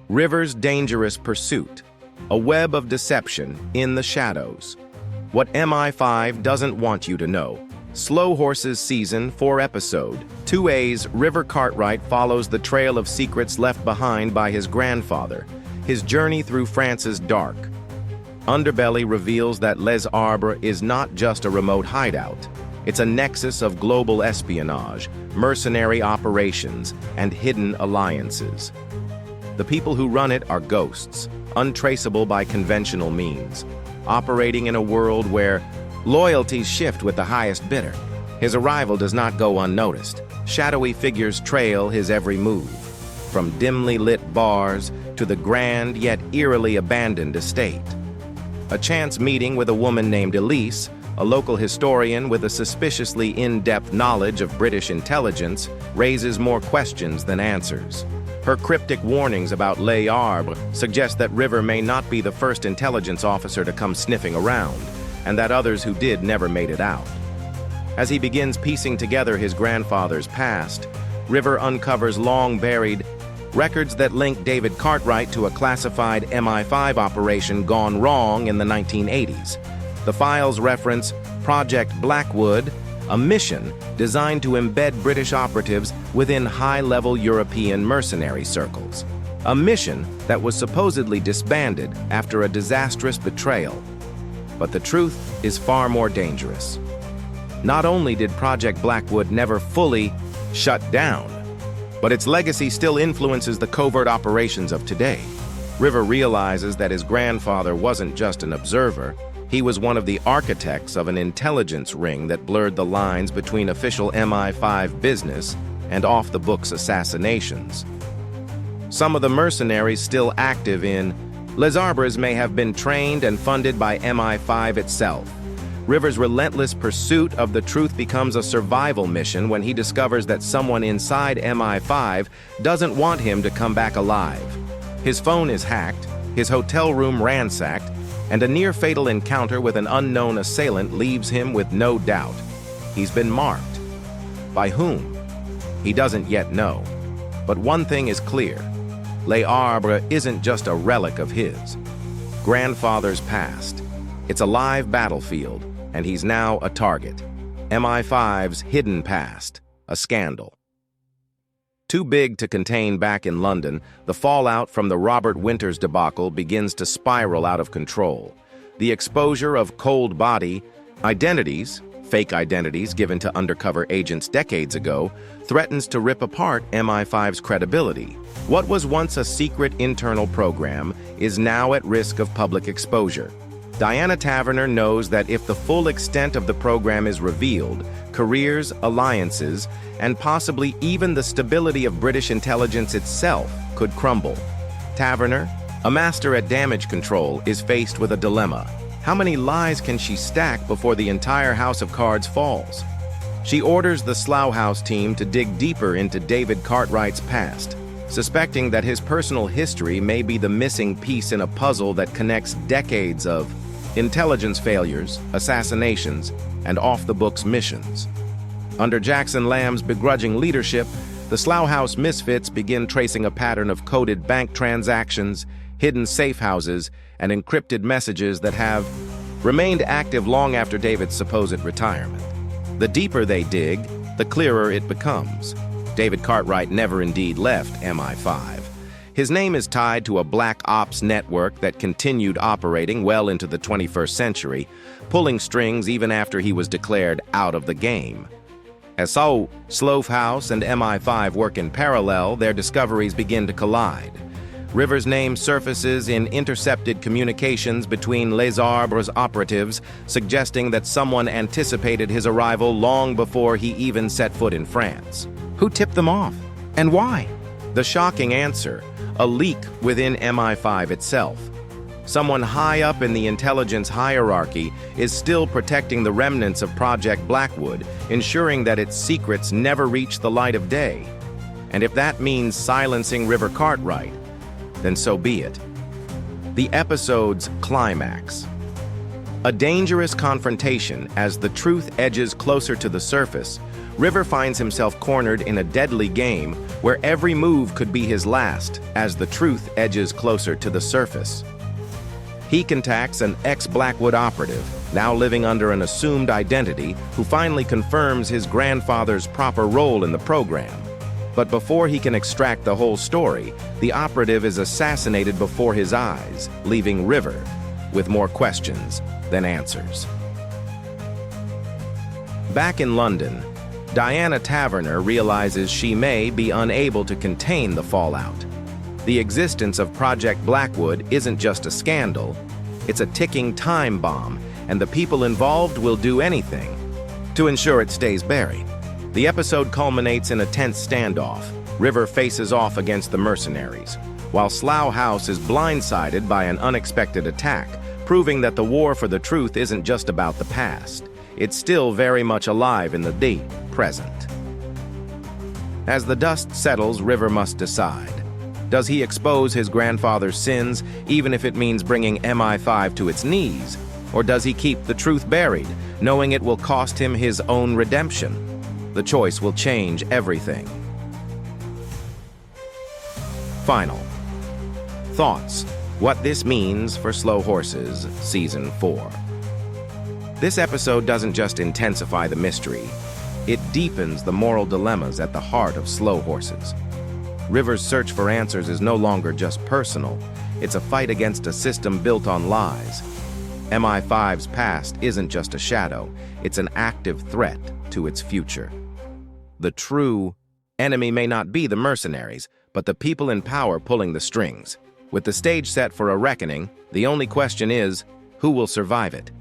River's dangerous pursuit, a web of deception in the shadows. What MI5 doesn't want you to know. Slough House's Season 4 episode 2A's River Cartwright follows the trail of secrets left behind by his grandfather, his journey through France's dark underbelly reveals that Les Arbres is not just a remote hideout. It's a nexus of global espionage, mercenary operations, and hidden alliances. The people who run it are ghosts, untraceable by conventional means, operating in a world where loyalties shift with the highest bidder. His arrival does not go unnoticed. Shadowy figures trail his every move, from dimly lit bars to the grand yet eerily abandoned estate. A chance meeting with a woman named Elise, a local historian with a suspiciously in-depth knowledge of British intelligence, raises more questions than answers. Her cryptic warnings about Les Arbres suggest that River may not be the first intelligence officer to come sniffing around, and that others who did never made it out. As he begins piecing together his grandfather's past, River uncovers long-buried records that link David Cartwright to a classified MI5 operation gone wrong in the 1980s. The files reference Project Blackwood, a mission designed to embed British operatives within high-level European mercenary circles. A mission that was supposedly disbanded after a disastrous betrayal. But the truth is far more dangerous. Not only did Project Blackwood never fully shut down, but its legacy still influences the covert operations of today. River realizes that his grandfather wasn't just an observer. He was one of the architects of an intelligence ring that blurred the lines between official MI5 business and off-the-books assassinations. Some of the mercenaries still active in Les Arbres may have been trained and funded by MI5 itself. River's relentless pursuit of the truth becomes a survival mission when he discovers that someone inside MI5 doesn't want him to come back alive. His phone is hacked, his hotel room ransacked, and a near-fatal encounter with an unknown assailant leaves him with no doubt. He's been marked. By whom? He doesn't yet know. But one thing is clear. Les Arbres isn't just a relic of his grandfather's past. It's a live battlefield, and he's now a target. MI5's hidden past, a scandal. Too big to contain back in London, the fallout from the Robert Winters debacle begins to spiral out of control. The exposure of cold body identities, fake identities given to undercover agents decades ago, threatens to rip apart MI5's credibility. What was once a secret internal program is now at risk of public exposure. Diana Taverner knows that if the full extent of the program is revealed, careers, alliances, and possibly even the stability of British intelligence itself could crumble. Taverner, a master at damage control, is faced with a dilemma. How many lies can she stack before the entire house of cards falls? She orders the Slough House team to dig deeper into David Cartwright's past, suspecting that his personal history may be the missing piece in a puzzle that connects decades of intelligence failures, assassinations, and off-the-books missions. Under Jackson Lamb's begrudging leadership, the Slough House misfits begin tracing a pattern of coded bank transactions, hidden safe houses, and encrypted messages that have remained active long after David's supposed retirement. The deeper they dig, the clearer it becomes. David Cartwright never indeed left MI5. His name is tied to a black ops network that continued operating well into the 21st century, pulling strings even after he was declared out of the game. As so, Slough House and MI5 work in parallel, their discoveries begin to collide. River's name surfaces in intercepted communications between Les Arbres operatives, suggesting that someone anticipated his arrival long before he even set foot in France. Who tipped them off? And why? The shocking answer: a leak within MI5 itself. Someone high up in the intelligence hierarchy is still protecting the remnants of Project Blackwood, ensuring that its secrets never reach the light of day. And if that means silencing River Cartwright, then so be it. The episode's climax. A dangerous confrontation as the truth edges closer to the surface, River finds himself cornered in a deadly game where every move could be his last as the truth edges closer to the surface. He contacts an ex-Blackwood operative, now living under an assumed identity, who finally confirms his grandfather's proper role in the program. But before he can extract the whole story, the operative is assassinated before his eyes, leaving River with more questions than answers. Back in London, Diana Taverner realizes she may be unable to contain the fallout. The existence of Project Blackwood isn't just a scandal, it's a ticking time bomb, and the people involved will do anything to ensure it stays buried. The episode culminates in a tense standoff. River faces off against the mercenaries, while Slough House is blindsided by an unexpected attack, proving that the war for the truth isn't just about the past. It's still very much alive in the present. As the dust settles, River must decide. Does he expose his grandfather's sins, even if it means bringing MI5 to its knees? Or does he keep the truth buried, knowing it will cost him his own redemption? The choice will change everything. Final thoughts: what this means for Slow Horses Season 4. This episode doesn't just intensify the mystery, it deepens the moral dilemmas at the heart of Slow Horses. River's search for answers is no longer just personal, it's a fight against a system built on lies. MI5's past isn't just a shadow, it's an active threat to its future. The true enemy may not be the mercenaries, but the people in power pulling the strings. With the stage set for a reckoning, the only question is, who will survive it?